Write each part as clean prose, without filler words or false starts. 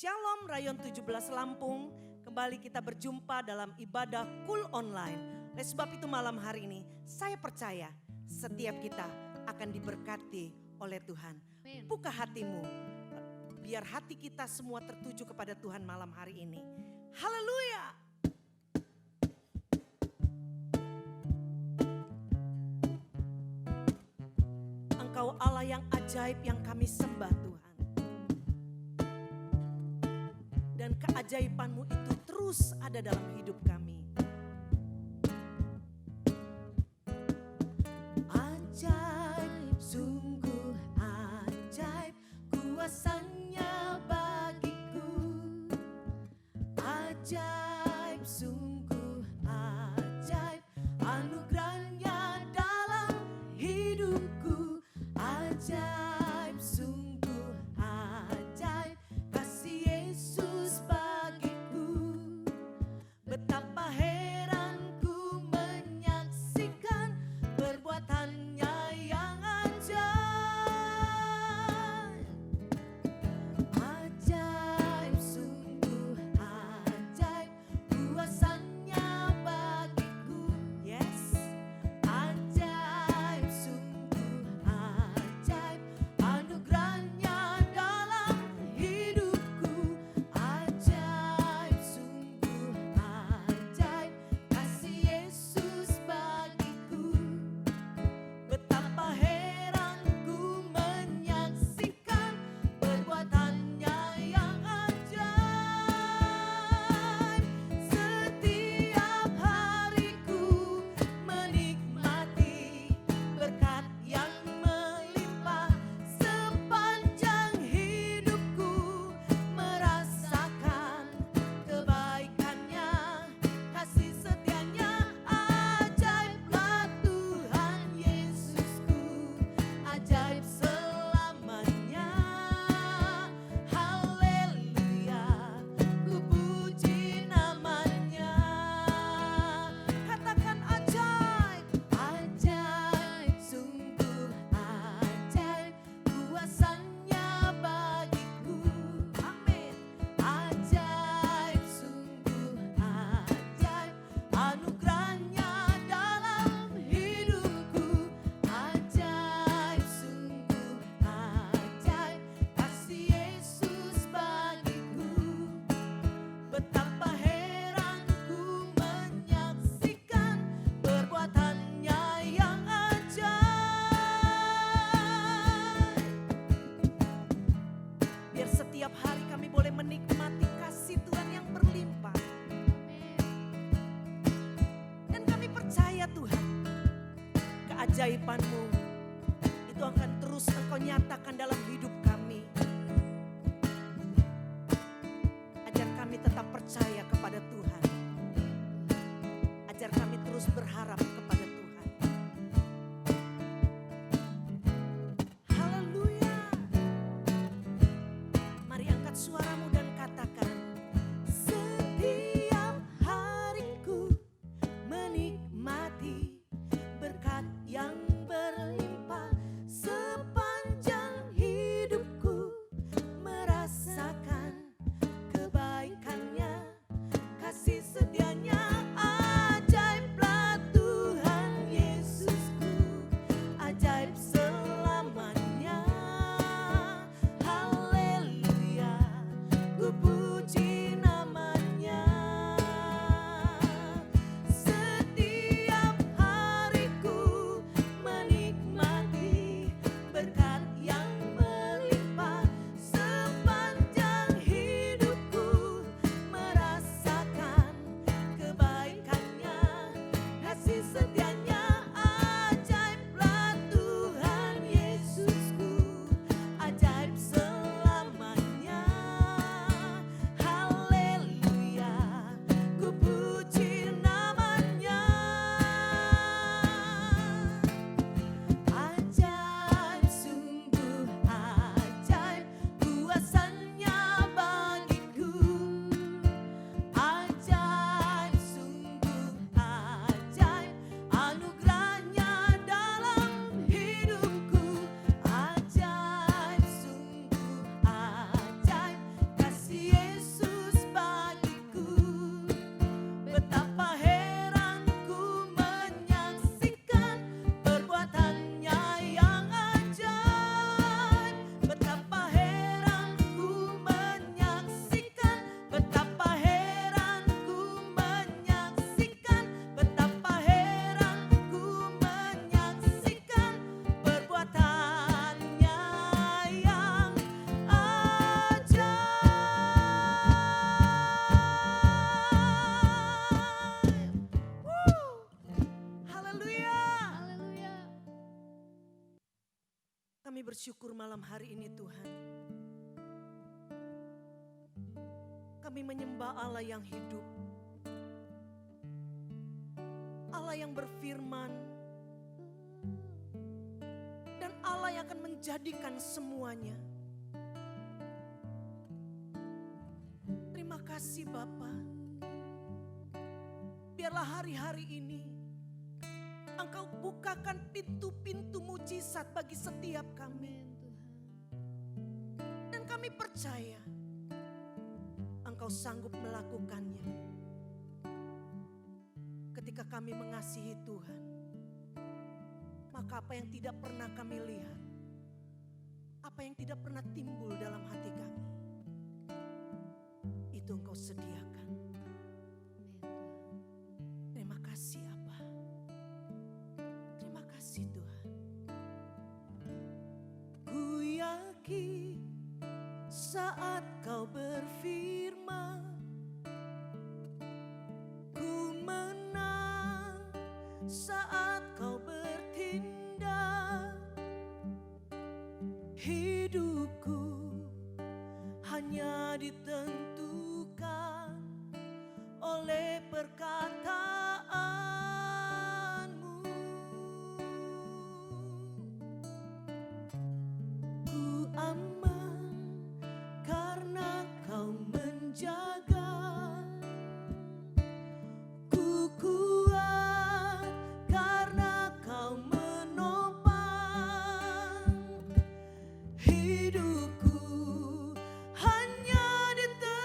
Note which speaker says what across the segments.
Speaker 1: Shalom Rayon 17 Lampung, kembali kita berjumpa dalam ibadah Cool Online. Oleh sebab itu malam hari ini saya percaya setiap kita akan diberkati oleh Tuhan. Buka hatimu, biar hati kita semua tertuju kepada Tuhan malam hari ini. Haleluya! Engkau Allah yang ajaib yang kami sembah Tuhan. Dan keajaiban-Mu itu terus ada dalam hidup kami. Ajaib, sungguh ajaib kuasa-Nya bagiku. Ajaib, sungguh ajaib anugerah-Nya dalam hidupku. Ajaib, sungguh ajaib kasih Yesus bagiku. Betapa heranku menyaksikan perbuatan-Nya yang ajaib. Ajaib, sungguh ajaib kuasa-Nya bagiku. Yes. Ajaib, sungguh ajaib anugerah-Nya dalam hidupku. Ajaib, sungguh ajaib kasih Yesus bagiku. Betapa heranku menyaksikan perbuatan-Nya yang ajaib. Setiap hariku menikmati berkat yang melimpah. Sepanjang hidupku merasakan kebaikan-Nya, kasih setia-Nya. Ajaiblah Tuhan Yesusku, ajaib selamanya. Haleluya, ku puji nama-Nya. Katakan ajaib. Ajaib, sungguh ajaib kuasa-Nya bagiku. Amin. Ajaib, sungguh ajaib anugerah-Nya dalam hidupku. Ajaib, sungguh ajaib kasih Yesus bagiku. Betapa heranku menyaksikan perbuatan-Nya yang ajaib. Biar setiap hari kami boleh menikmati kasih Tuhan yang berlimpah. Dan kami percaya Tuhan, keajaiban-Mu itu akan terus Engkau nyatakan dalam hidup kami. Ajar kami tetap percaya kepada Tuhan. Ajar kami terus berharap kepada Tuhan. Haleluya. Mari angkat suaramu dan katakan, setiap hariku menikmati berkat yang berlimpah. Sepanjang hidupku merasakan kebaikan-Nya, kasih setia-Nya. Ajaiblah Tuhan Yesusku, ajaib selamanya. Haleluya, bersyukur malam hari ini Tuhan. Kami menyembah Allah yang hidup. Allah yang berfirman. Dan Allah yang akan menjadikan semuanya. Terima kasih Bapa. Biarlah hari-hari ini Engkau bukakan pintu-pintu mujizat bagi setiap kami. Dan kami percaya Engkau sanggup melakukannya. Ketika kami mengasihi Tuhan, maka apa yang tidak pernah kami lihat, apa yang tidak pernah timbul dalam hati kami, itu Engkau sediakan. Terima kasih Abba. Terima kasih Tuhan. Ku yakin saat Kau berfirman, ku menang saat Kau bertindak. Hidupku hanya ditentukan oleh perkataanmu. Ku aman karena Kau menjaga. Ku kuat karena Kau menopang. Hidupku hanya ditentukan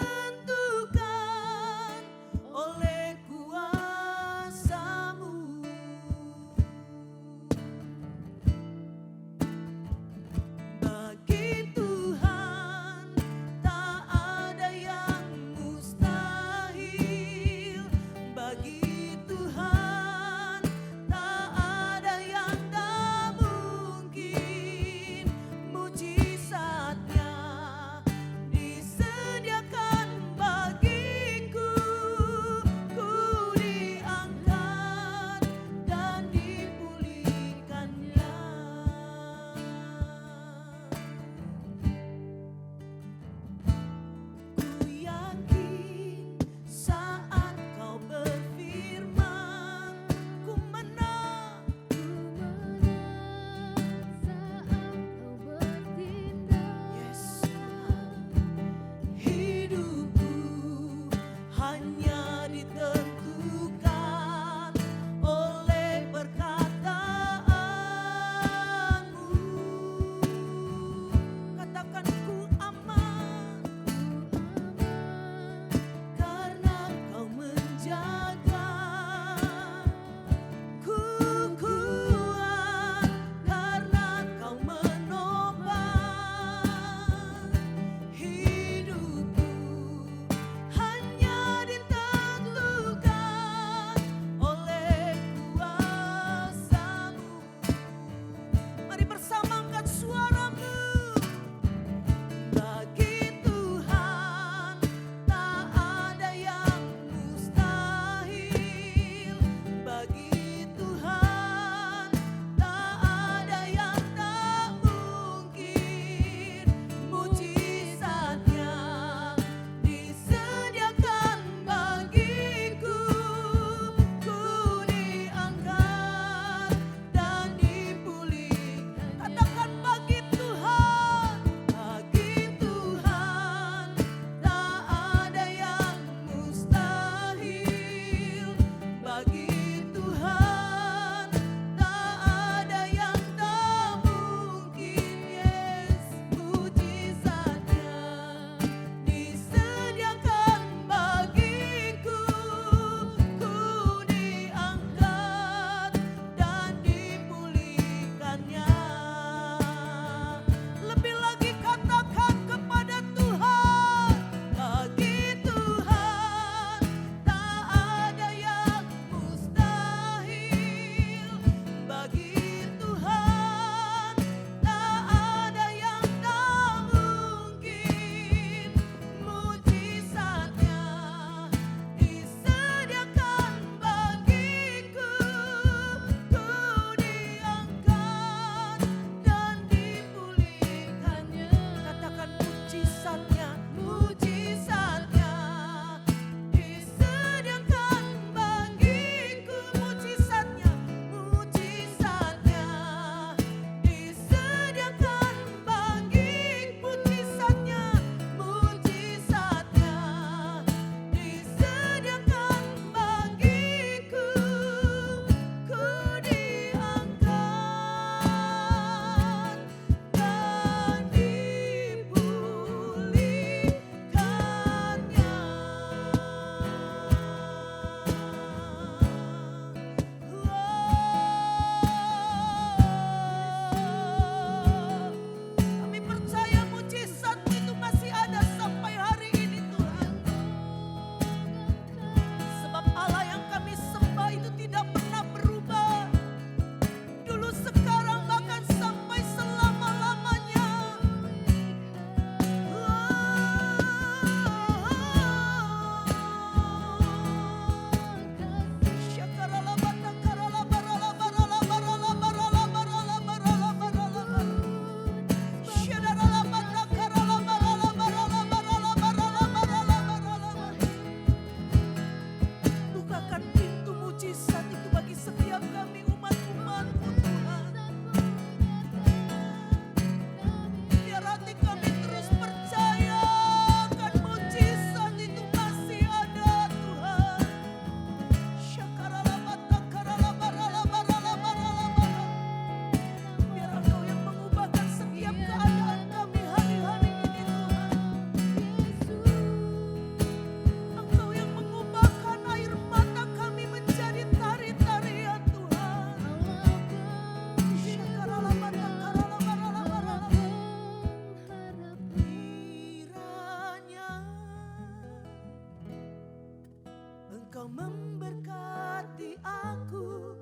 Speaker 1: Engkau memberkati aku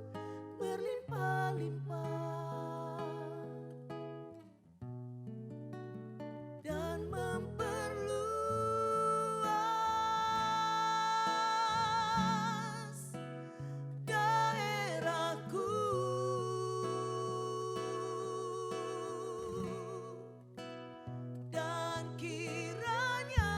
Speaker 1: berlimpah-limpah dan memperluas daerahku, dan kiranya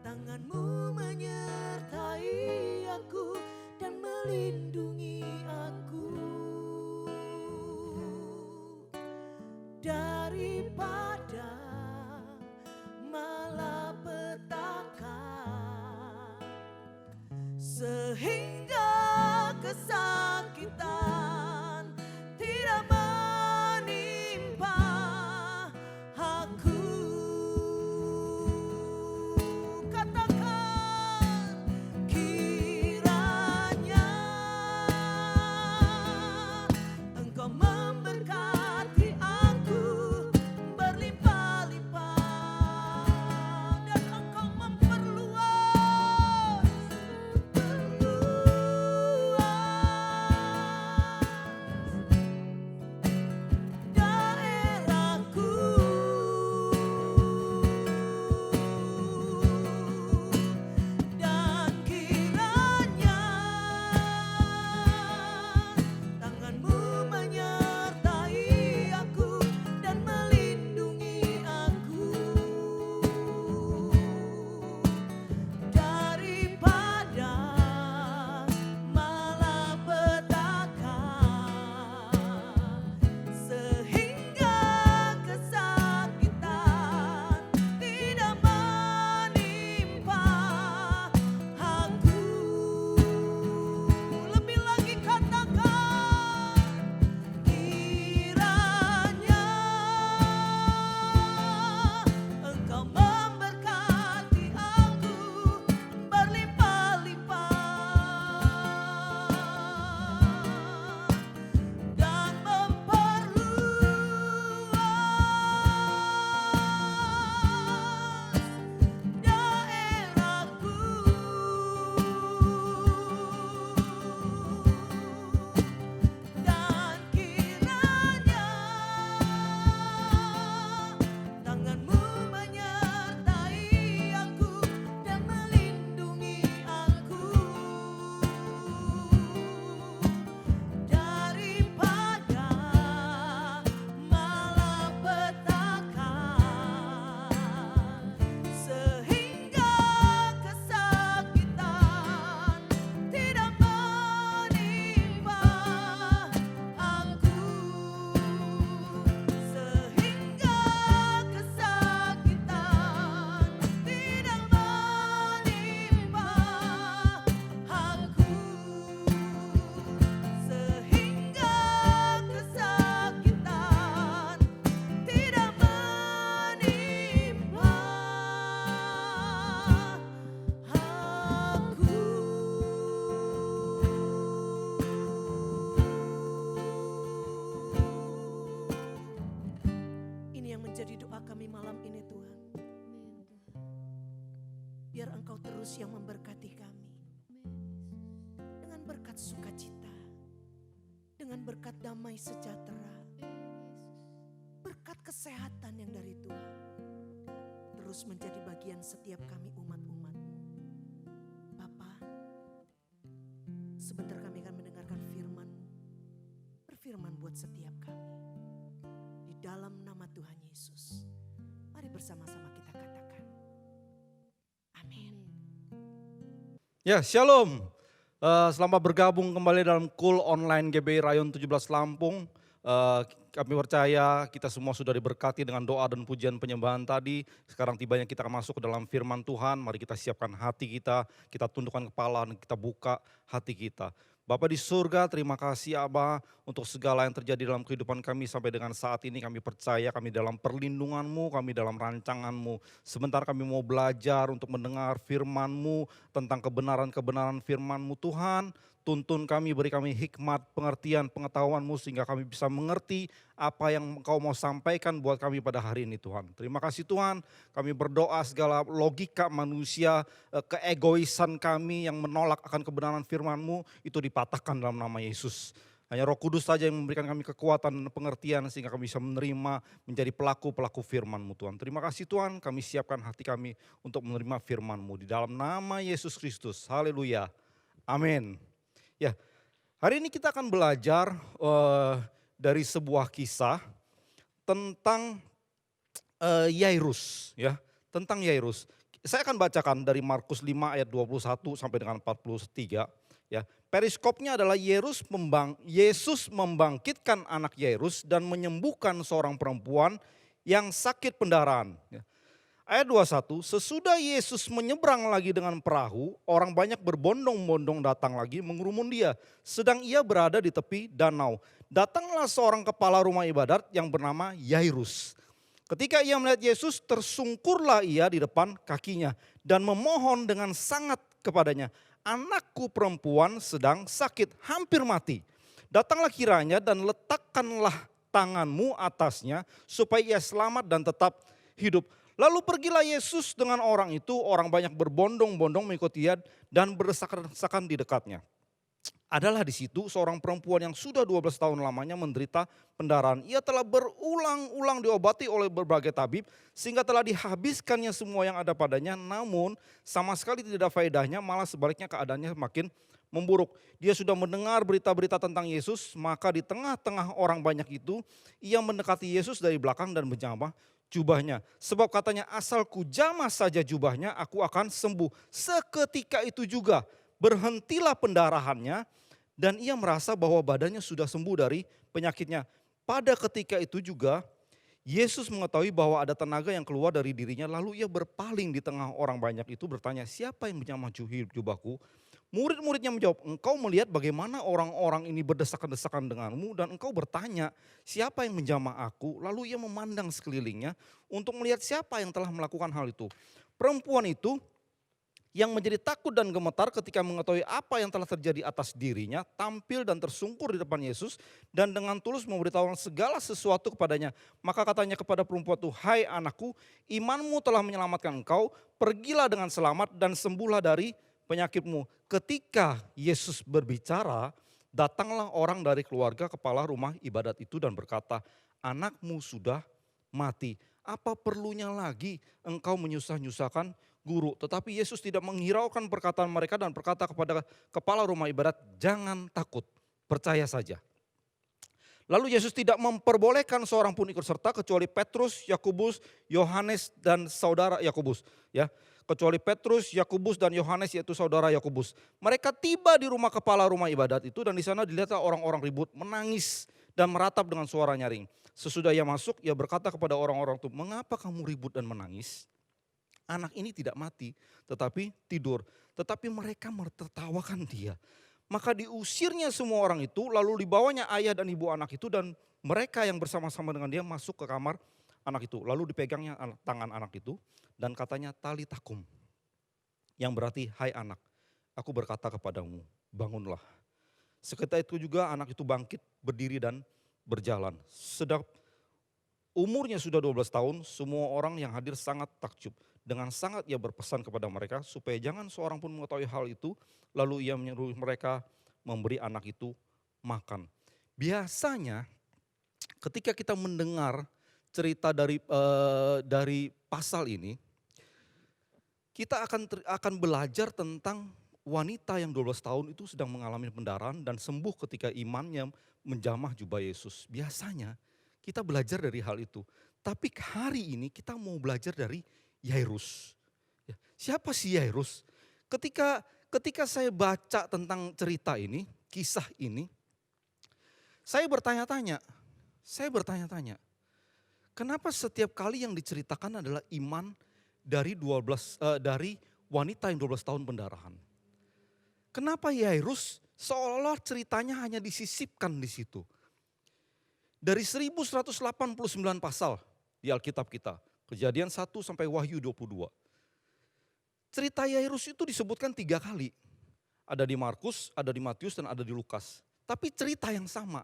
Speaker 1: tanganmu menyertai aku dan melindungi aku daripada malapetaka, sehingga kesakitan tidak menimpa aku. Katakan, kiranya Engkau memberkati aku berlimpah-limpah dan Engkau memperluas daerahku, dan kiranya tanganmu menyertai aku dan melindungi aku daripada malapetaka, sehingga kesakitan tidak menimpa aku. Lebih lagi katakan, kiranya Engkau memberkati aku berlimpah-limpah dan memperluas daerahku, dan kiranya tanganmu menyertai aku dan melindungi aku daripada malapetaka, sehingga kesakitan tidak menimpa aku, sehingga kesakitan tidak menimpa aku, sehingga kesakitan tidak menimpa aku. Ini yang menjadi doa kami malam ini, Tuhan. Biar Engkau terus yang memberkati kami dengan berkat sukacita, dengan berkat damai sejahtera, berkat kesehatan yang dari Tuhan, terus menjadi bagian setiap kami umat-umat-Mu. Bapa, sebentar kami akan mendengarkan firman-Mu. Berfirman buat setiap kami. Di dalam nama Tuhan Yesus, mari bersama-sama kita katakan, amin.
Speaker 2: Ya, shalom. Selamat bergabung kembali dalam Cool Online GBI Rayon 17 Lampung. Kami percaya kita semua sudah diberkati dengan doa dan pujian penyembahan tadi. Sekarang tibanya kita akan masuk ke dalam firman Tuhan. Mari kita siapkan hati kita tundukkan kepala dan kita buka hati kita. Bapa di surga, terima kasih Aba untuk segala yang terjadi dalam kehidupan kami sampai dengan saat ini. Kami percaya kami dalam perlindungan-Mu, kami dalam rancangan-Mu. Sebentar kami mau belajar untuk mendengar firman-Mu tentang kebenaran-kebenaran firman-Mu Tuhan. tuntun kami, beri kami hikmat, pengertian, pengetahuan-Mu sehingga kami bisa mengerti apa yang Engkau mau sampaikan buat kami pada hari ini Tuhan. Terima kasih Tuhan, kami berdoa segala logika manusia, keegoisan kami yang menolak akan kebenaran firman-Mu itu dipatahkan dalam nama Yesus. Hanya Roh Kudus saja yang memberikan kami kekuatan dan pengertian sehingga kami bisa menerima menjadi pelaku-pelaku firman-Mu Tuhan. Terima kasih Tuhan, kami siapkan hati kami untuk menerima firman-Mu di dalam nama Yesus Kristus. Haleluya. Amin. Ya, hari ini kita akan belajar dari sebuah kisah tentang Yairus, ya, tentang Yairus. Saya akan bacakan dari Markus 5 ayat 21 sampai dengan 43. Ya, periskopnya adalah Yesus membangkitkan anak Yairus dan menyembuhkan seorang perempuan yang sakit pendarahan. Ya. Ayat 21, sesudah Yesus menyeberang lagi dengan perahu, orang banyak berbondong-bondong datang lagi mengerumun dia. Sedang ia berada di tepi danau. Datanglah seorang kepala rumah ibadat yang bernama Yairus. Ketika ia melihat Yesus, tersungkurlah ia di depan kakinya dan memohon dengan sangat kepadanya. Anakku perempuan sedang sakit, hampir mati. Datanglah kiranya dan letakkanlah tanganmu atasnya supaya ia selamat dan tetap hidup. Lalu pergilah Yesus dengan orang itu, orang banyak berbondong-bondong mengikuti dia dan berdesak-desakan di dekatnya. Adalah di situ seorang perempuan yang sudah 12 tahun lamanya menderita pendarahan. Ia telah berulang-ulang diobati oleh berbagai tabib sehingga telah dihabiskannya semua yang ada padanya. Namun sama sekali tidak ada faedahnya, malah sebaliknya keadaannya makin memburuk. Dia sudah mendengar berita-berita tentang Yesus, maka di tengah-tengah orang banyak itu ia mendekati Yesus dari belakang dan menjamah jubahnya. Sebab katanya asalku jamah saja jubahnya aku akan sembuh. Seketika itu juga berhentilah pendarahannya dan ia merasa bahwa badannya sudah sembuh dari penyakitnya. Pada ketika itu juga Yesus mengetahui bahwa ada tenaga yang keluar dari dirinya, lalu ia berpaling di tengah orang banyak itu bertanya, siapa yang menjamah jubahku? Murid-muridnya menjawab, engkau melihat bagaimana orang-orang ini berdesak-desakan denganmu dan engkau bertanya, siapa yang menjamah aku? Lalu ia memandang sekelilingnya untuk melihat siapa yang telah melakukan hal itu. Perempuan itu yang menjadi takut dan gemetar ketika mengetahui apa yang telah terjadi atas dirinya, tampil dan tersungkur di depan Yesus dan dengan tulus memberitahukan segala sesuatu kepadanya. Maka katanya kepada perempuan itu, hai anakku, imanmu telah menyelamatkan engkau, pergilah dengan selamat dan sembuhlah dari penyakitmu. Ketika Yesus berbicara, datanglah orang dari keluarga kepala rumah ibadat itu dan berkata, anakmu sudah mati. Apa perlunya lagi engkau menyusah-nyusahkan guru? Tetapi Yesus tidak menghiraukan perkataan mereka dan berkata kepada kepala rumah ibadat, jangan takut, percaya saja. Lalu Yesus tidak memperbolehkan seorang pun ikut serta kecuali Petrus, Yakobus, Yohanes dan saudara Yakobus. Ya, kecuali Petrus, Yakobus dan Yohanes yaitu saudara Yakobus. Mereka tiba di rumah kepala rumah ibadat itu dan di sana dilihatlah orang-orang ribut, menangis dan meratap dengan suara nyaring. Sesudah ia masuk, ia berkata kepada orang-orang itu, mengapa kamu ribut dan menangis? Anak ini tidak mati, tetapi tidur. Tetapi mereka menertawakan dia. Maka diusirnya semua orang itu, lalu dibawanya ayah dan ibu anak itu dan mereka yang bersama-sama dengan dia masuk ke kamar anak itu. Lalu dipegangnya tangan anak itu dan katanya talitakum, yang berarti hai anak, aku berkata kepadamu, bangunlah. Seketika itu juga anak itu bangkit, berdiri dan berjalan. Sedang umurnya sudah 12 tahun, semua orang yang hadir sangat takjub. Dengan sangat ia berpesan kepada mereka supaya jangan seorang pun mengetahui hal itu. Lalu ia menyuruh mereka memberi anak itu makan. Biasanya ketika kita mendengar cerita dari pasal ini, kita akan belajar tentang wanita yang 12 tahun itu sedang mengalami pendarahan dan sembuh ketika imannya menjamah jubah Yesus. Biasanya kita belajar dari hal itu. Tapi hari ini kita mau belajar dari Yairus. Siapa sih Yairus? Ketika saya baca tentang cerita ini, kisah ini, saya bertanya-tanya. Kenapa setiap kali yang diceritakan adalah iman dari wanita yang 12 tahun pendarahan? Kenapa Yairus seolah ceritanya hanya disisipkan di situ? Dari 1189 pasal di Alkitab kita, Kejadian 1 sampai Wahyu 22. Cerita Yairus itu disebutkan 3 kali. Ada di Markus, ada di Matius, dan ada di Lukas. Tapi cerita yang sama.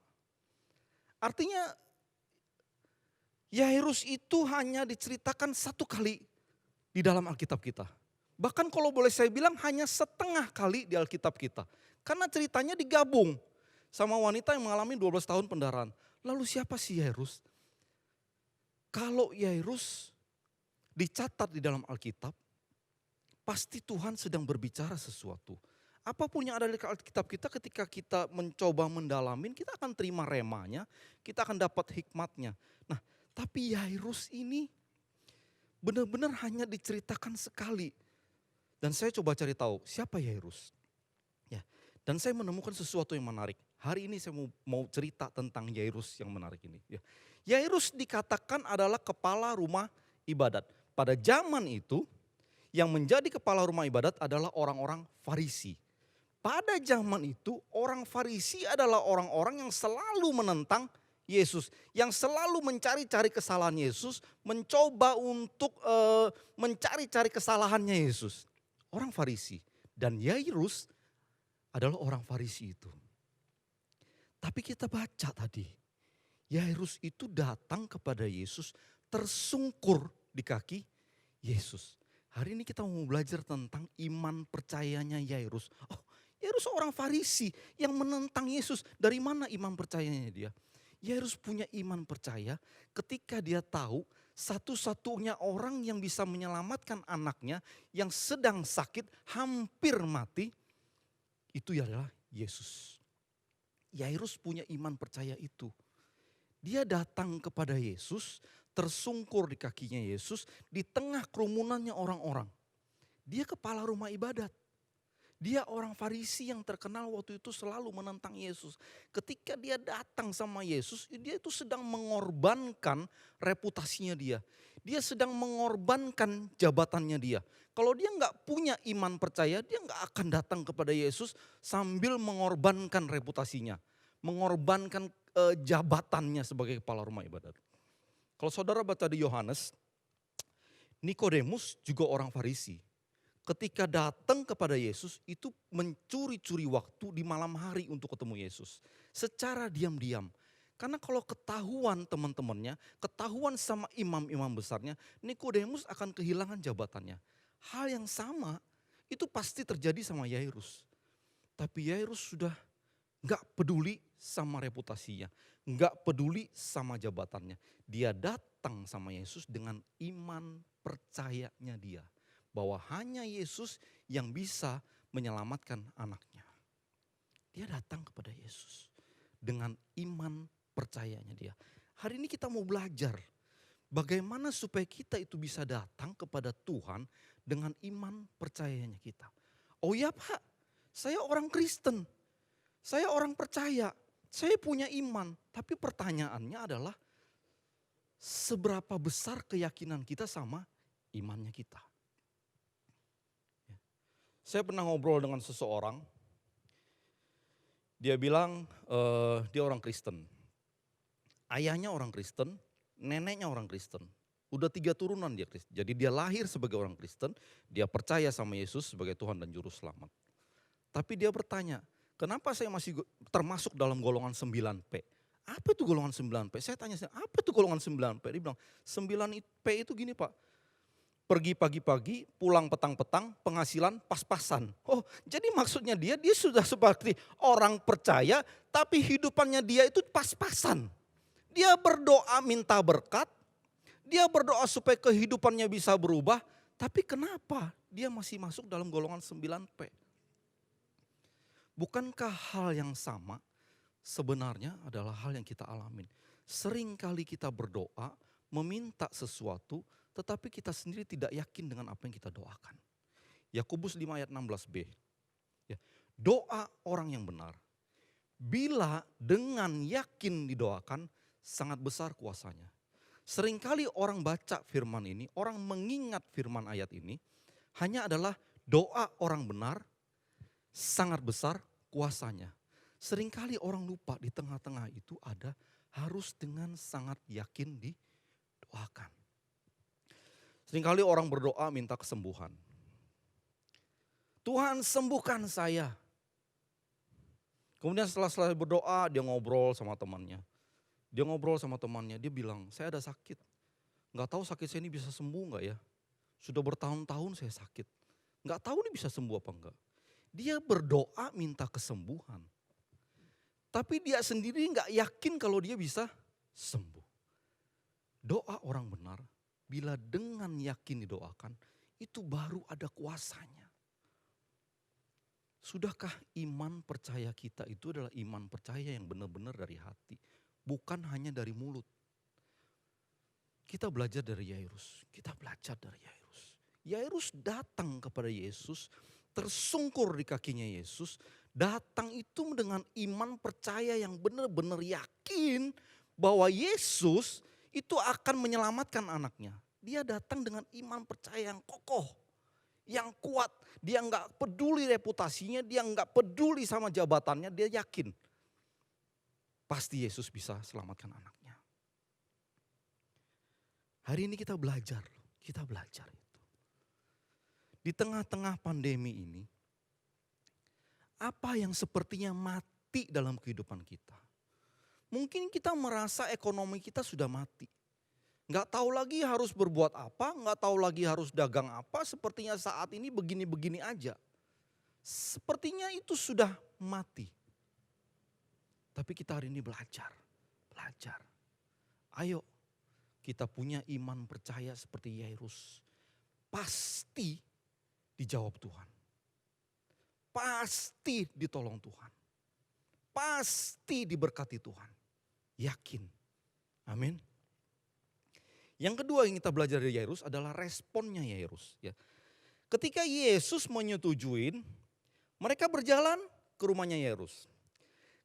Speaker 2: Artinya Yairus itu hanya diceritakan satu kali di dalam Alkitab kita. Bahkan kalau boleh saya bilang hanya setengah kali di Alkitab kita. Karena ceritanya digabung sama wanita yang mengalami 12 tahun pendarahan. Lalu siapa sih Yairus? Kalau Yairus dicatat di dalam Alkitab, pasti Tuhan sedang berbicara sesuatu. Apapun yang ada di Alkitab kita, ketika kita mencoba mendalamin, kita akan terima remanya, kita akan dapat hikmatnya. Nah, tapi Yairus ini benar-benar hanya diceritakan sekali. Dan saya coba cari tahu siapa Yairus. Ya, dan saya menemukan sesuatu yang menarik. Hari ini saya mau cerita tentang Yairus yang menarik ini. Ya. Yairus dikatakan adalah kepala rumah ibadat. Pada zaman itu yang menjadi kepala rumah ibadat adalah orang-orang Farisi. Pada zaman itu orang Farisi adalah orang-orang yang selalu menentang Yesus. Yang selalu mencari-cari kesalahan Yesus, mencoba untuk mencari-cari kesalahannya Yesus. Orang Farisi. Dan Yairus adalah orang Farisi itu. Tapi kita baca tadi, Yairus itu datang kepada Yesus tersungkur di kaki Yesus. Hari ini kita mau belajar tentang iman percayanya Yairus. Oh, Yairus seorang Farisi yang menentang Yesus. Dari mana iman percayanya dia? Yairus punya iman percaya ketika dia tahu satu-satunya orang yang bisa menyelamatkan anaknya yang sedang sakit hampir mati, itu adalah Yesus. Yairus punya iman percaya itu. Dia datang kepada Yesus, tersungkur di kakinya Yesus di tengah kerumunannya orang-orang. Dia kepala rumah ibadat. Dia orang Farisi yang terkenal waktu itu selalu menentang Yesus. Ketika dia datang sama Yesus, dia itu sedang mengorbankan reputasinya dia. Dia sedang mengorbankan jabatannya dia. Kalau dia nggak punya iman percaya, dia nggak akan datang kepada Yesus sambil mengorbankan reputasinya. Mengorbankan jabatannya sebagai kepala rumah ibadat. Kalau saudara baca di Yohanes, Nikodemus juga orang Farisi. Ketika datang kepada Yesus itu mencuri-curi waktu di malam hari untuk ketemu Yesus. Secara diam-diam. Karena kalau ketahuan teman-temannya, ketahuan sama imam-imam besarnya, Nikodemus akan kehilangan jabatannya. Hal yang sama itu pasti terjadi sama Yairus. Tapi Yairus sudah gak peduli sama reputasinya. Gak peduli sama jabatannya. Dia datang sama Yesus dengan iman percayanya dia. Bahwa hanya Yesus yang bisa menyelamatkan anaknya. Dia datang kepada Yesus dengan iman percayanya dia. Hari ini kita mau belajar bagaimana supaya kita itu bisa datang kepada Tuhan dengan iman percayanya kita. Oh ya Pak, saya orang Kristen, saya orang percaya, saya punya iman. Tapi pertanyaannya adalah seberapa besar keyakinan kita sama imannya kita. Saya pernah ngobrol dengan seseorang, dia bilang dia orang Kristen. Ayahnya orang Kristen, neneknya orang Kristen. Udah 3 turunan dia Kristen. Jadi dia lahir sebagai orang Kristen, dia percaya sama Yesus sebagai Tuhan dan Juru Selamat. Tapi dia bertanya, kenapa saya masih termasuk dalam golongan 9P? Apa itu golongan 9P? Saya tanya, apa itu golongan 9P? Dia bilang, 9P itu gini Pak. Pergi pagi-pagi, pulang petang-petang, penghasilan pas-pasan. Oh, jadi maksudnya dia sudah seperti orang percaya, tapi hidupannya dia itu pas-pasan. Dia berdoa minta berkat, dia berdoa supaya kehidupannya bisa berubah, tapi kenapa dia masih masuk dalam golongan 9P? Bukankah hal yang sama sebenarnya adalah hal yang kita alamin? Seringkali kita berdoa, meminta sesuatu, tetapi kita sendiri tidak yakin dengan apa yang kita doakan. Yakobus 5 ayat 16b. Ya, doa orang yang benar, bila dengan yakin didoakan, sangat besar kuasanya. Seringkali orang baca firman ini, orang mengingat firman ayat ini, hanya adalah doa orang benar, sangat besar kuasanya. Seringkali orang lupa di tengah-tengah itu ada harus dengan sangat yakin didoakan. Seringkali orang berdoa minta kesembuhan. Tuhan sembuhkan saya. Kemudian setelah selesai berdoa, dia ngobrol sama temannya. Dia bilang, saya ada sakit. Nggak tahu sakit saya ini bisa sembuh nggak ya? Sudah bertahun-tahun saya sakit. Nggak tahu ini bisa sembuh apa enggak. Dia berdoa minta kesembuhan. Tapi dia sendiri nggak yakin kalau dia bisa sembuh. Doa orang benar, bila dengan yakin didoakan, itu baru ada kuasanya. Sudahkah iman percaya kita itu adalah iman percaya yang benar-benar dari hati, bukan hanya dari mulut. Kita belajar dari Yairus, Yairus datang kepada Yesus, tersungkur di kakinya Yesus, datang itu dengan iman percaya yang benar-benar yakin bahwa Yesus itu akan menyelamatkan anaknya. Dia datang dengan iman percaya yang kokoh, yang kuat. Dia nggak peduli reputasinya, dia nggak peduli sama jabatannya, dia yakin pasti Yesus bisa selamatkan anaknya. Hari ini kita belajar itu. Di tengah-tengah pandemi ini, apa yang sepertinya mati dalam kehidupan kita? Mungkin kita merasa ekonomi kita sudah mati. Nggak tahu lagi harus berbuat apa, nggak tahu lagi harus dagang apa, sepertinya saat ini begini-begini aja. Sepertinya itu sudah mati. Tapi kita hari ini belajar. Ayo kita punya iman percaya seperti Yairus. Pasti dijawab Tuhan. Pasti ditolong Tuhan. Pasti diberkati Tuhan. Yakin. Amin. Yang kedua yang kita belajar dari Yairus adalah responnya Yairus. Ya. Ketika Yesus menyetujuin, mereka berjalan ke rumahnya Yairus.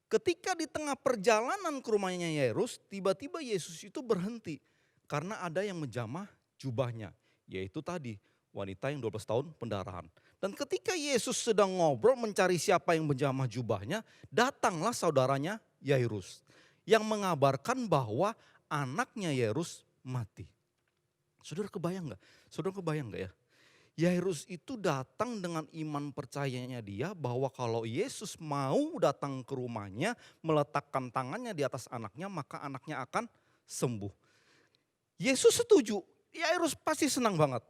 Speaker 2: Ketika di tengah perjalanan ke rumahnya Yairus, tiba-tiba Yesus itu berhenti. Karena ada yang menjamah jubahnya, yaitu tadi wanita yang 12 tahun pendarahan. Dan ketika Yesus sedang ngobrol mencari siapa yang menjamah jubahnya, datanglah saudaranya Yairus. Yang mengabarkan bahwa anaknya Yairus mati. Saudara kebayang gak ya? Yairus itu datang dengan iman percayanya dia bahwa kalau Yesus mau datang ke rumahnya, meletakkan tangannya di atas anaknya, maka anaknya akan sembuh. Yesus setuju, Yairus pasti senang banget.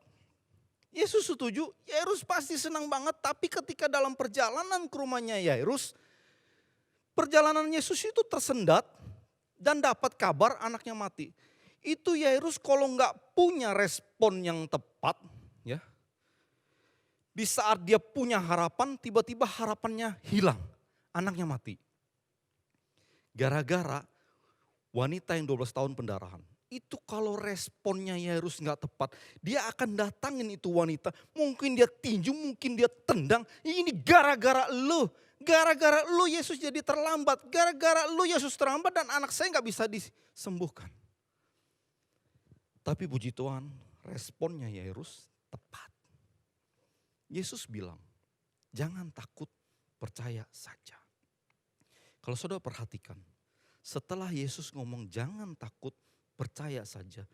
Speaker 2: Tapi ketika dalam perjalanan ke rumahnya Yairus, perjalanan Yesus itu tersendat dan dapat kabar anaknya mati. Itu Yairus kalau nggak punya respon yang tepat, ya. Di saat dia punya harapan, tiba-tiba harapannya hilang, anaknya mati. Gara-gara wanita yang 12 tahun pendarahan. Itu kalau responnya Yairus nggak tepat, dia akan datangin itu wanita. Mungkin dia tinju, mungkin dia tendang. Ini gara-gara lu Yesus jadi terlambat. Gara-gara lu Yesus terlambat dan anak saya nggak bisa disembuhkan. Tapi puji Tuhan, responnya Yairus tepat. Yesus bilang, jangan takut, percaya saja. Kalau saudara perhatikan, setelah Yesus ngomong jangan takut, percaya saja.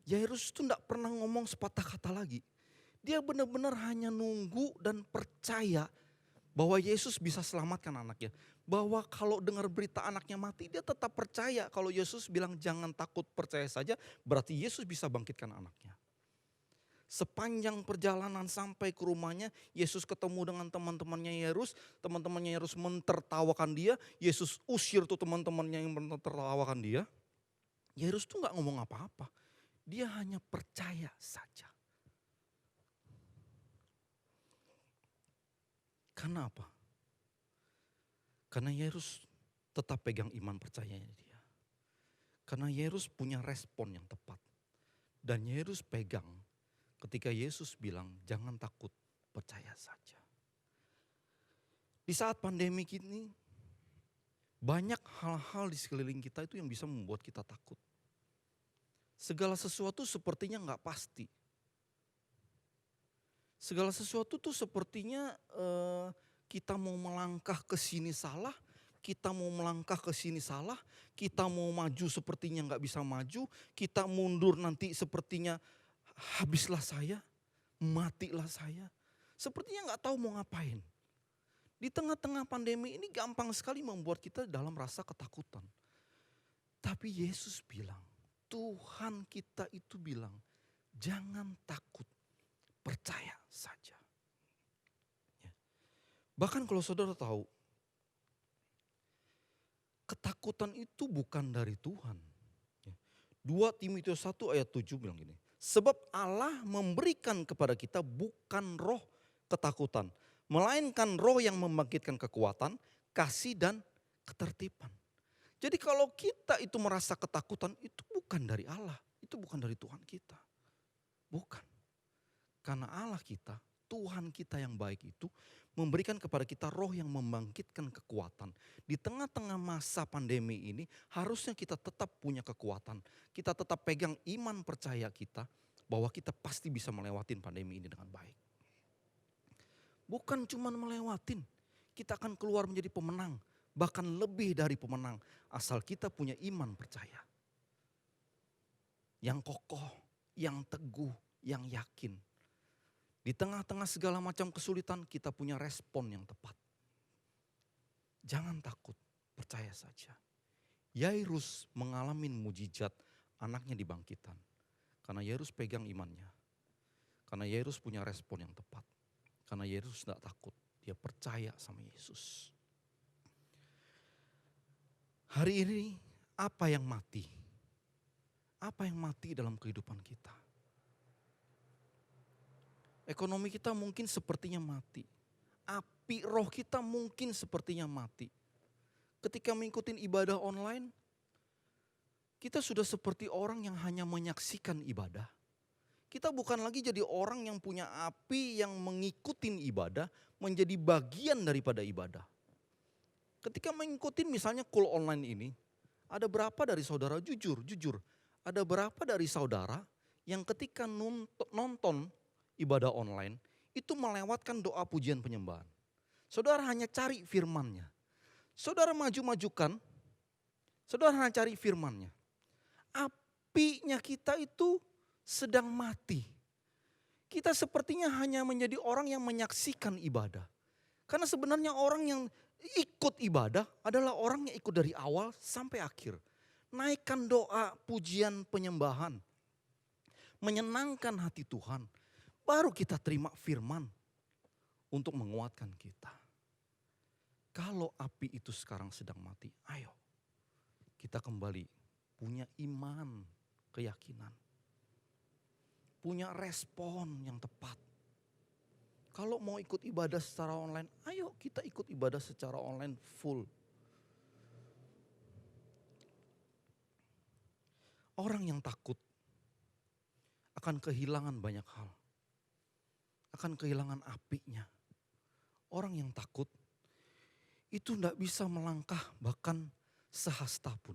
Speaker 2: Yairus itu enggak pernah ngomong sepatah kata lagi. Dia benar-benar hanya nunggu dan percaya bahwa Yesus bisa selamatkan anaknya. Bahwa kalau dengar berita anaknya mati, dia tetap percaya kalau Yesus bilang jangan takut, percaya saja, berarti Yesus bisa bangkitkan anaknya. Sepanjang perjalanan sampai ke rumahnya, Yesus ketemu dengan teman-temannya Yairus. Teman-temannya Yairus mentertawakan dia. Yesus usir tuh teman-temannya yang mentertawakan dia. Yairus tuh gak ngomong apa-apa. Dia hanya percaya saja. Karena apa? Karena Yairus tetap pegang iman percayanya dia. Karena Yairus punya respon yang tepat. Dan Yairus pegang ketika Yesus bilang jangan takut, percaya saja. Di saat pandemi ini, banyak hal-hal di sekeliling kita itu yang bisa membuat kita takut. Segala sesuatu sepertinya gak pasti. Segala sesuatu tuh sepertinya kita mau melangkah ke sini salah, kita mau melangkah ke sini salah, kita mau maju sepertinya gak bisa maju, kita mundur nanti sepertinya habislah saya, matilah saya. Sepertinya gak tahu mau ngapain. Di tengah-tengah pandemi ini gampang sekali membuat kita dalam rasa ketakutan. Tapi Yesus bilang, Tuhan kita itu bilang, jangan takut, percaya saja. Ya. Bahkan kalau saudara tahu, ketakutan itu bukan dari Tuhan. 2 Timotius 1 ayat 7 bilang gini, sebab Allah memberikan kepada kita bukan roh ketakutan, melainkan roh yang membangkitkan kekuatan, kasih dan ketertiban. Jadi kalau kita itu merasa ketakutan, itu bukan dari Allah, itu bukan dari Tuhan kita. Bukan. Karena Allah kita, Tuhan kita yang baik itu memberikan kepada kita roh yang membangkitkan kekuatan. Di tengah-tengah masa pandemi ini harusnya kita tetap punya kekuatan. Kita tetap pegang iman percaya kita bahwa kita pasti bisa melewatin pandemi ini dengan baik. Bukan cuma melewatin, kita akan keluar menjadi pemenang. Bahkan lebih dari pemenang asal kita punya iman percaya. Yang kokoh, yang teguh, yang yakin. Di tengah-tengah segala macam kesulitan kita punya respon yang tepat. Jangan takut, percaya saja. Yairus mengalami mujizat anaknya dibangkitkan. Karena Yairus pegang imannya. Karena Yairus punya respon yang tepat. Karena Yairus tidak takut, dia percaya sama Yesus. Hari ini apa yang mati? Apa yang mati dalam kehidupan kita? Ekonomi kita mungkin sepertinya mati. Api roh kita mungkin sepertinya mati. Ketika mengikuti ibadah online, kita sudah seperti orang yang hanya menyaksikan ibadah. Kita bukan lagi jadi orang yang punya api yang mengikuti ibadah, menjadi bagian daripada ibadah. Ketika mengikuti misalnya Cool Online ini, ada berapa dari saudara jujur, ada berapa dari saudara yang ketika nonton ibadah online itu melewatkan doa pujian penyembahan. Saudara hanya cari firman-Nya. Saudara maju-majukan, saudara hanya cari firman-Nya. Apinya kita itu sedang mati. Kita sepertinya hanya menjadi orang yang menyaksikan ibadah. Karena sebenarnya orang yang ikut ibadah adalah orang yang ikut dari awal sampai akhir. Naikkan doa, pujian, penyembahan. Menyenangkan hati Tuhan. Baru kita terima firman untuk menguatkan kita. Kalau api itu sekarang sedang mati, ayo kita kembali punya iman, keyakinan. Punya respon yang tepat. Kalau mau ikut ibadah secara online, ayo kita ikut ibadah secara online full. Orang yang takut akan kehilangan banyak hal. Akan kehilangan apinya. Orang yang takut itu tidak bisa melangkah bahkan sehasta pun.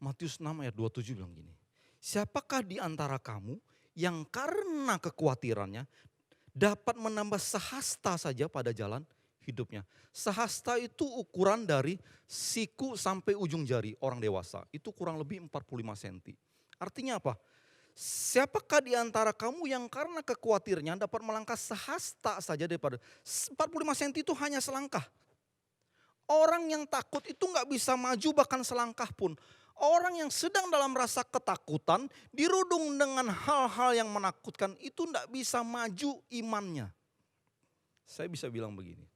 Speaker 2: Matius 6 ayat 27 bilang gini. Siapakah di antara kamu yang karena kekhawatirannya dapat menambah sehasta saja pada jalan hidupnya. Sehasta itu ukuran dari siku sampai ujung jari orang dewasa. Itu kurang lebih 45 cm. Artinya apa? Siapakah di antara kamu yang karena kekhawatirannya dapat melangkah sehasta saja daripada 45 cm itu hanya selangkah. Orang yang takut itu gak bisa maju bahkan selangkah pun. Orang yang sedang dalam rasa ketakutan dirudung dengan hal-hal yang menakutkan itu gak bisa maju imannya. Saya bisa bilang begini.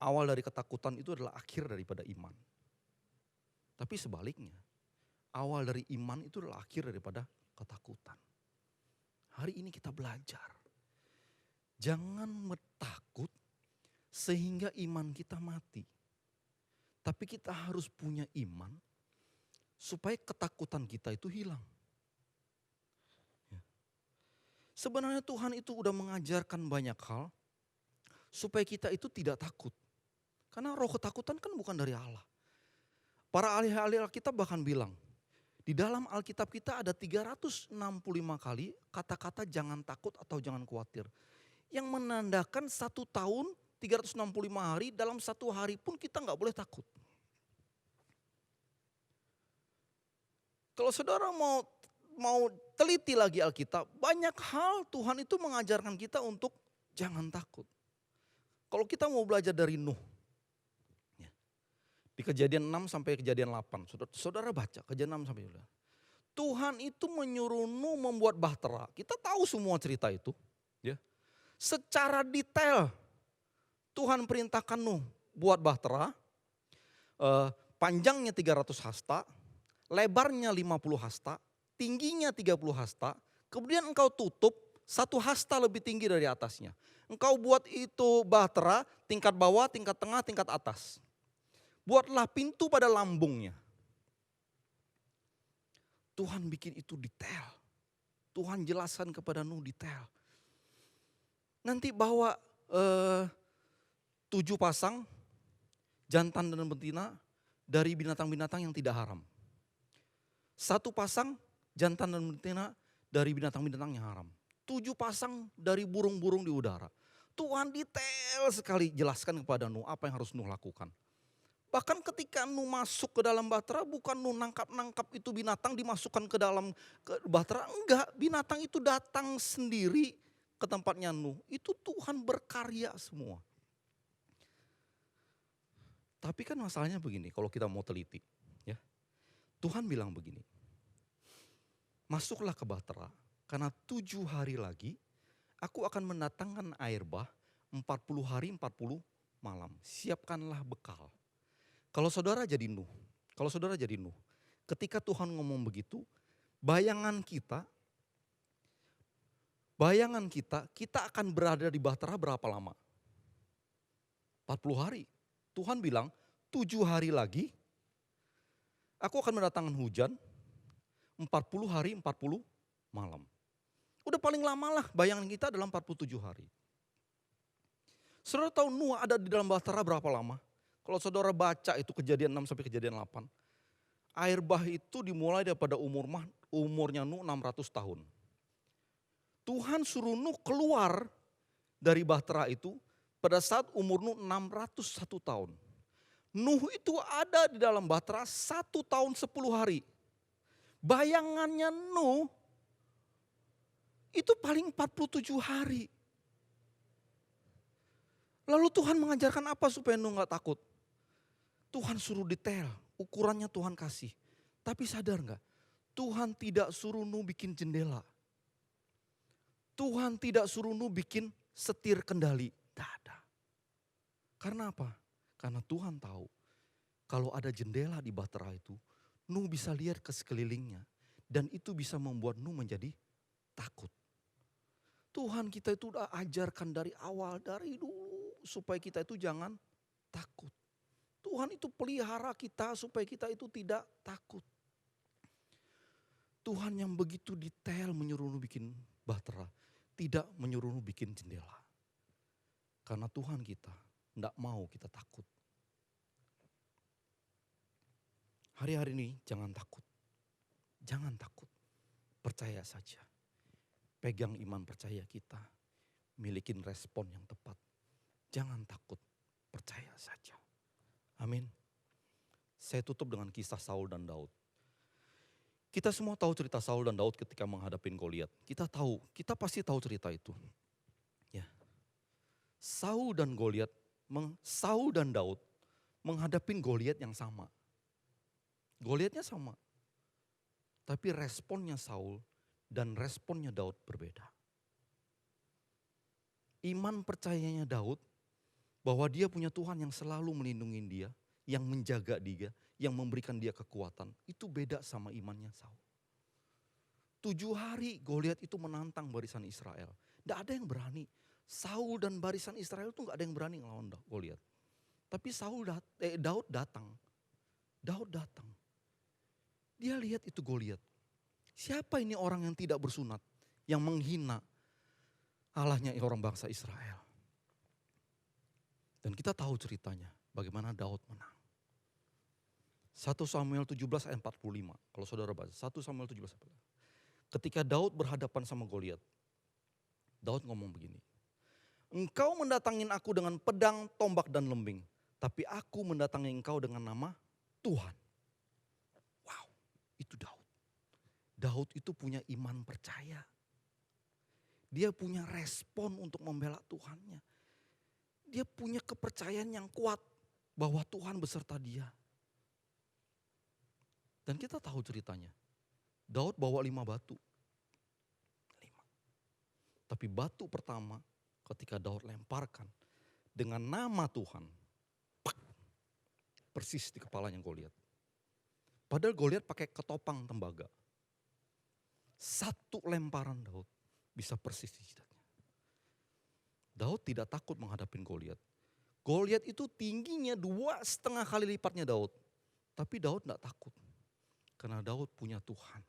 Speaker 2: Awal dari ketakutan itu adalah akhir daripada iman. Tapi sebaliknya, awal dari iman itu adalah akhir daripada ketakutan. Hari ini kita belajar. Jangan takut sehingga iman kita mati. Tapi kita harus punya iman supaya ketakutan kita itu hilang. Sebenarnya Tuhan itu udah mengajarkan banyak hal supaya kita itu tidak takut. Karena roh ketakutan kan bukan dari Allah. Para ahli-ahli Alkitab bahkan bilang, di dalam Alkitab kita ada 365 kali kata-kata jangan takut atau jangan khawatir. Yang menandakan 1 tahun 365 hari dalam 1 hari pun kita gak boleh takut. Kalau saudara mau teliti lagi Alkitab, banyak hal Tuhan itu mengajarkan kita untuk jangan takut. Kalau kita mau belajar dari Nuh, ya, di Kejadian 6 sampai Kejadian 8, saudara baca Kejadian 6 sampai 8. Tuhan itu menyuruh Nuh membuat bahtera. Kita tahu semua cerita itu. Ya. Secara detail Tuhan perintahkan Nuh buat bahtera. Panjangnya 300 hasta, lebarnya 50 hasta, tingginya 30 hasta. Kemudian engkau tutup 1 hasta lebih tinggi dari atasnya. Engkau buat itu bahtera, tingkat bawah, tingkat tengah, tingkat atas. Buatlah pintu pada lambungnya. Tuhan bikin itu detail. Tuhan jelaskan kepada Nuh detail. Nanti bawa 7 pasang jantan dan betina dari binatang-binatang yang tidak haram. 1 pasang jantan dan betina dari binatang-binatang yang haram. 7 pasang dari burung-burung di udara. Tuhan detail sekali jelaskan kepada Nuh apa yang harus Nuh lakukan. Bahkan ketika Nuh masuk ke dalam bahtera, bukan Nuh nangkap itu binatang dimasukkan ke dalam bahtera. Enggak, binatang itu datang sendiri ke tempatnya Nuh. Itu Tuhan berkarya semua. Tapi kan masalahnya begini, kalau kita mau teliti. Ya, Tuhan bilang begini, masuklah ke bahtera, karena 7 hari lagi aku akan mendatangkan air bah 40 hari 40 malam. Siapkanlah bekal. Kalau saudara jadi Nuh, ketika Tuhan ngomong begitu, bayangan kita akan berada di bahtera berapa lama? 40 hari. Tuhan bilang 7 hari lagi aku akan mendatangkan hujan 40 hari 40 malam. Udah paling lama lah bayangan kita dalam 47 hari. Saudara tahu Nuh ada di dalam bahtera berapa lama? Kalau saudara baca itu Kejadian 6 sampai Kejadian 8. Air bah itu dimulai daripada umurnya Nuh 600 tahun. Tuhan suruh Nuh keluar dari bahtera itu pada saat umur Nuh 601 tahun. Nuh itu ada di dalam bahtera 1 tahun 10 hari. Bayangannya Nuh itu paling 47 hari. Lalu Tuhan mengajarkan apa supaya Nuh gak takut? Tuhan suruh detail, ukurannya Tuhan kasih. Tapi sadar gak? Tuhan tidak suruh Nuh bikin jendela. Tuhan tidak suruh Nuh bikin setir kendali. Tidak ada. Karena apa? Karena Tuhan tahu kalau ada jendela di bahtera itu, Nuh bisa lihat ke sekelilingnya. Dan itu bisa membuat Nuh menjadi takut. Tuhan kita itu udah ajarkan dari awal, dari dulu. Supaya kita itu jangan takut. Tuhan itu pelihara kita supaya kita itu tidak takut. Tuhan yang begitu detail menyuruh Nuh bikin bahtera. Tidak menyuruh Nuh bikin jendela. Karena Tuhan kita tidak mau kita takut. Hari-hari ini jangan takut. Jangan takut. Percaya saja. Pegang iman percaya kita. Milikin respon yang tepat. Jangan takut. Percaya saja. Amin. Saya tutup dengan kisah Saul dan Daud. Kita semua tahu cerita Saul dan Daud ketika menghadapi Goliat. Kita pasti tahu cerita itu. Ya. Saul dan Daud menghadapi Goliat yang sama. Goliatnya sama. Tapi responnya Saul dan responnya Daud berbeda. Iman percayanya Daud bahwa dia punya Tuhan yang selalu melindungi dia, yang menjaga dia, yang memberikan dia kekuatan. Itu beda sama imannya Saul. 7 hari Goliat itu menantang barisan Israel. Tidak ada yang berani. Saul dan barisan Israel itu gak ada yang berani ngelawan Goliat. Tapi Daud datang. Daud datang. Dia lihat itu Goliat. Siapa ini orang yang tidak bersunat, yang menghina Allahnya orang bangsa Israel. Dan kita tahu ceritanya, bagaimana Daud menang. 1 Samuel 17 ayat 45, kalau saudara baca, 1 Samuel 17 ayat 45. Ketika Daud berhadapan sama Goliat, Daud ngomong begini, engkau mendatangin aku dengan pedang, tombak dan lembing, tapi aku mendatangi engkau dengan nama Tuhan. Wow, itu Daud. Daud itu punya iman percaya. Dia punya respon untuk membela Tuhannya. Dia punya kepercayaan yang kuat bahwa Tuhan beserta dia. Dan kita tahu ceritanya. Daud bawa 5 batu. 5. Tapi batu pertama ketika Daud lemparkan dengan nama Tuhan. Pak, persis di kepalanya Goliat. Padahal Goliat pakai ketopang tembaga. Satu lemparan Daud bisa persis di jidatnya. Daud tidak takut menghadapi Goliat. Goliat itu tingginya 2,5 kali lipatnya Daud. Tapi Daud tidak takut. Karena Daud punya Tuhan.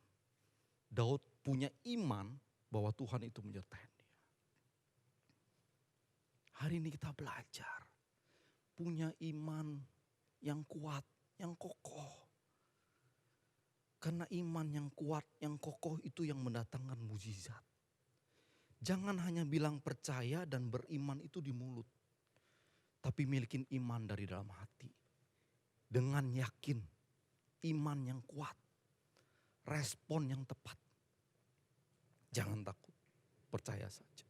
Speaker 2: Daud punya iman bahwa Tuhan itu menyertai dia. Hari ini kita belajar. Punya iman yang kuat, yang kokoh. Karena iman yang kuat, yang kokoh itu yang mendatangkan mukjizat. Jangan hanya bilang percaya dan beriman itu di mulut. Tapi milikin iman dari dalam hati. Dengan yakin, iman yang kuat. Respon yang tepat. Jangan takut, percaya saja.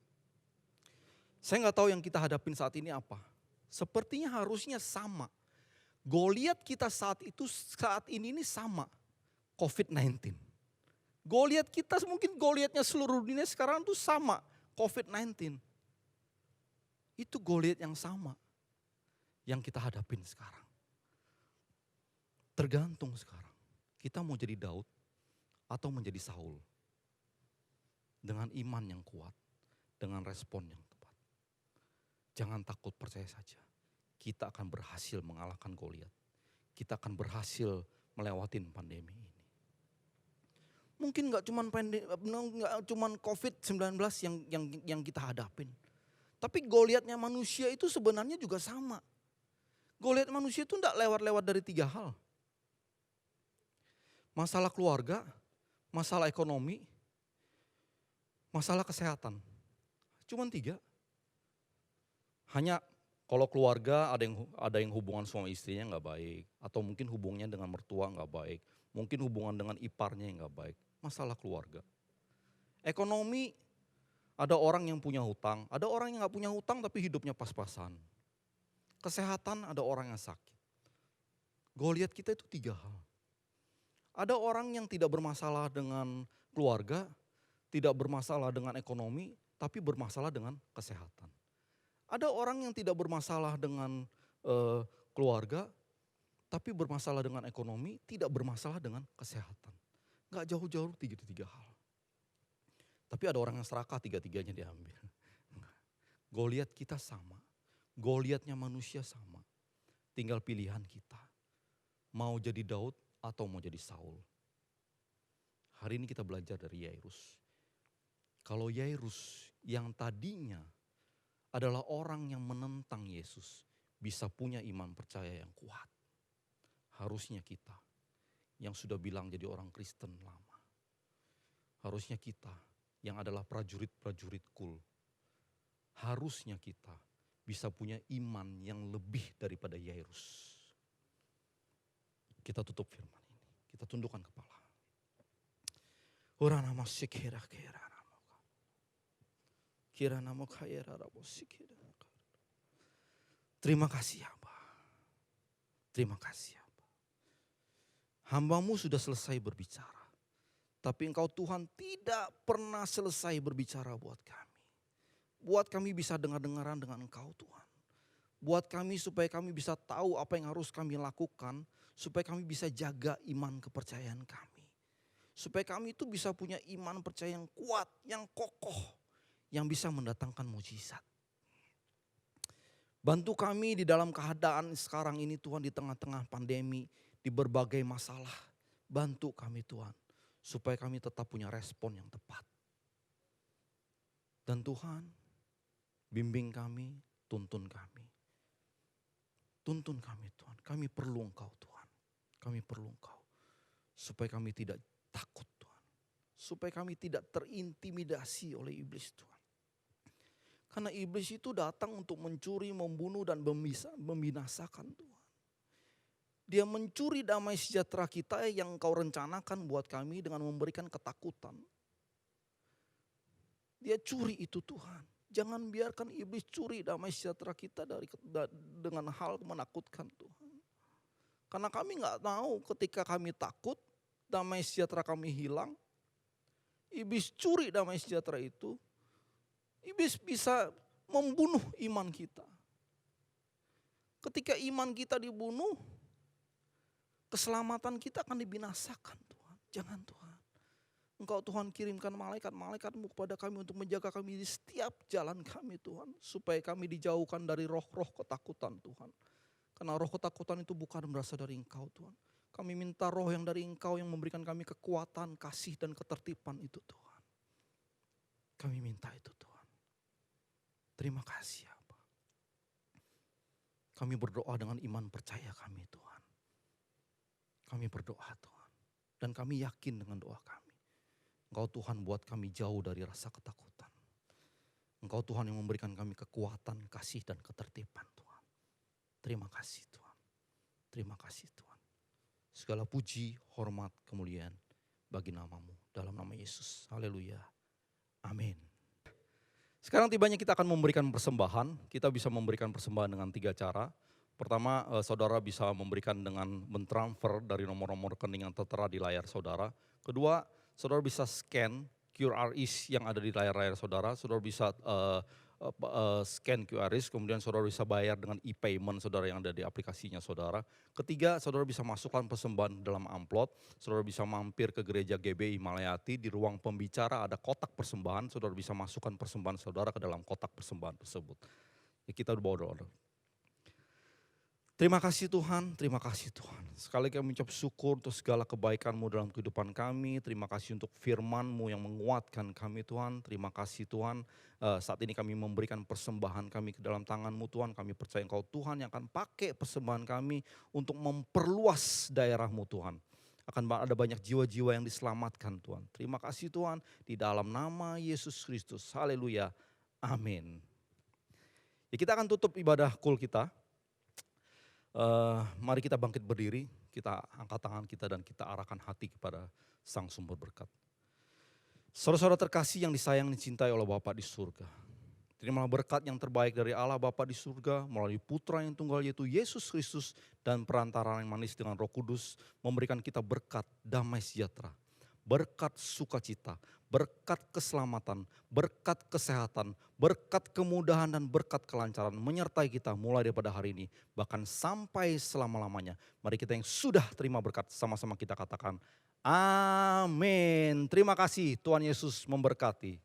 Speaker 2: Saya gak tahu yang kita hadapin saat ini apa. Sepertinya harusnya sama. Goliat kita saat ini sama. COVID-19. Goliat kita mungkin Goliatnya seluruh dunia sekarang tuh sama. COVID-19. Itu Goliat yang sama. Yang kita hadapin sekarang. Tergantung sekarang. Kita mau jadi Daud atau menjadi Saul. Dengan iman yang kuat. Dengan respon yang tepat. Jangan takut, percaya saja. Kita akan berhasil mengalahkan Goliat. Kita akan berhasil melewatin pandemi ini. Mungkin gak cuman COVID-19 yang kita hadapin. Tapi Goliatnya manusia itu sebenarnya juga sama. Goliat manusia itu gak lewat-lewat dari 3 hal. Masalah keluarga, masalah ekonomi, masalah kesehatan. Cuman 3. Hanya kalau keluarga ada yang hubungan suami istrinya gak baik. Atau mungkin hubungannya dengan mertua gak baik. Mungkin hubungan dengan iparnya yang gak baik. Masalah keluarga. Ekonomi, ada orang yang punya hutang, ada orang yang gak punya hutang tapi hidupnya pas-pasan. Kesehatan, ada orang yang sakit. Goliat kita itu 3 hal. Ada orang yang tidak bermasalah dengan keluarga, tidak bermasalah dengan ekonomi, tapi bermasalah dengan kesehatan. Ada orang yang tidak bermasalah dengan keluarga, tapi bermasalah dengan ekonomi, tidak bermasalah dengan kesehatan. Gak jauh-jauh 3 hal. Tapi ada orang yang serakah 3-tiganya diambil. Goliat kita sama. Goliatnya manusia sama. Tinggal pilihan kita. Mau jadi Daud atau mau jadi Saul. Hari ini kita belajar dari Yairus. Kalau Yairus yang tadinya adalah orang yang menentang Yesus. Bisa punya iman percaya yang kuat. Harusnya kita yang sudah bilang jadi orang Kristen lama. Harusnya kita yang adalah prajurit-prajurit kul. Harusnya kita bisa punya iman yang lebih daripada Yairus. Kita tutup firman ini. Kita tundukkan kepala. Urana masikira kira namoka. Kira namoka era rabo sikira. Terima kasih Abah. Terima kasih Abah. Hambamu sudah selesai berbicara. Tapi Engkau Tuhan tidak pernah selesai berbicara buat kami. Buat kami bisa dengar-dengaran dengan Engkau Tuhan. Buat kami supaya kami bisa tahu apa yang harus kami lakukan. Supaya kami bisa jaga iman kepercayaan kami. Supaya kami itu bisa punya iman percaya yang kuat, yang kokoh. Yang bisa mendatangkan mukjizat. Bantu kami di dalam keadaan sekarang ini Tuhan, di tengah-tengah pandemi. Di berbagai masalah, bantu kami Tuhan, supaya kami tetap punya respon yang tepat. Dan Tuhan, bimbing kami, tuntun kami. Tuntun kami Tuhan, kami perlu Engkau Tuhan. Kami perlu Engkau, supaya kami tidak takut Tuhan. Supaya kami tidak terintimidasi oleh iblis Tuhan. Karena iblis itu datang untuk mencuri, membunuh dan membinasakan Tuhan. Dia mencuri damai sejahtera kita yang Engkau rencanakan buat kami dengan memberikan ketakutan. Dia curi itu Tuhan. Jangan biarkan iblis curi damai sejahtera kita dengan hal menakutkan Tuhan. Karena kami nggak tahu ketika kami takut, damai sejahtera kami hilang. Iblis curi damai sejahtera itu. Iblis bisa membunuh iman kita. Ketika iman kita dibunuh, keselamatan kita akan dibinasakan Tuhan. Jangan Tuhan. Engkau Tuhan kirimkan malaikat-malaikatmu kepada kami untuk menjaga kami di setiap jalan kami Tuhan. Supaya kami dijauhkan dari roh-roh ketakutan Tuhan. Karena roh ketakutan itu bukan berasal dari Engkau Tuhan. Kami minta roh yang dari Engkau yang memberikan kami kekuatan, kasih dan ketertiban itu Tuhan. Kami minta itu Tuhan. Terima kasih Bapa. Kami berdoa dengan iman percaya kami Tuhan. Kami berdoa Tuhan. Dan kami yakin dengan doa kami. Engkau Tuhan buat kami jauh dari rasa ketakutan. Engkau Tuhan yang memberikan kami kekuatan, kasih dan ketertiban Tuhan. Terima kasih Tuhan. Terima kasih Tuhan. Segala puji, hormat, kemuliaan bagi nama-Mu dalam nama Yesus. Haleluya. Amin. Sekarang tibanya kita akan memberikan persembahan. Kita bisa memberikan persembahan dengan 3 cara. Pertama, saudara bisa memberikan dengan mentransfer dari nomor-nomor rekening yang tertera di layar saudara. Kedua, saudara bisa scan QR yang ada di layar-layar saudara. Saudara bisa scan QR, kemudian saudara bisa bayar dengan e-payment saudara yang ada di aplikasinya saudara. Ketiga, saudara bisa masukkan persembahan dalam amplop. Saudara bisa mampir ke gereja GBI Malayati, di ruang pembicara ada kotak persembahan. Saudara bisa masukkan persembahan saudara ke dalam kotak persembahan tersebut. Ya, kita bawa doa. Terima kasih Tuhan, terima kasih Tuhan. Sekali kami mengucap syukur untuk segala kebaikan-Mu dalam kehidupan kami. Terima kasih untuk firman-Mu yang menguatkan kami Tuhan. Terima kasih Tuhan, saat ini kami memberikan persembahan kami ke dalam tangan-Mu Tuhan. Kami percaya Engkau Tuhan yang akan pakai persembahan kami untuk memperluas daerah-Mu Tuhan. Akan ada banyak jiwa-jiwa yang diselamatkan Tuhan. Terima kasih Tuhan, di dalam nama Yesus Kristus. Haleluya, amin. Ya, kita akan tutup ibadah kul kita. Mari kita bangkit berdiri, kita angkat tangan kita dan kita arahkan hati kepada Sang Sumber Berkat. Saudara-saudara terkasih yang disayang dicintai oleh Bapa di surga. Terimalah berkat yang terbaik dari Allah Bapa di surga melalui Putra yang tunggal yaitu Yesus Kristus dan perantaraan yang manis dengan Roh Kudus memberikan kita berkat damai sejahtera, berkat sukacita, berkat keselamatan, berkat kesehatan, berkat kemudahan dan berkat kelancaran menyertai kita mulai daripada hari ini bahkan sampai selama-lamanya. Mari kita yang sudah terima berkat sama-sama kita katakan amin. Terima kasih, Tuhan Yesus memberkati.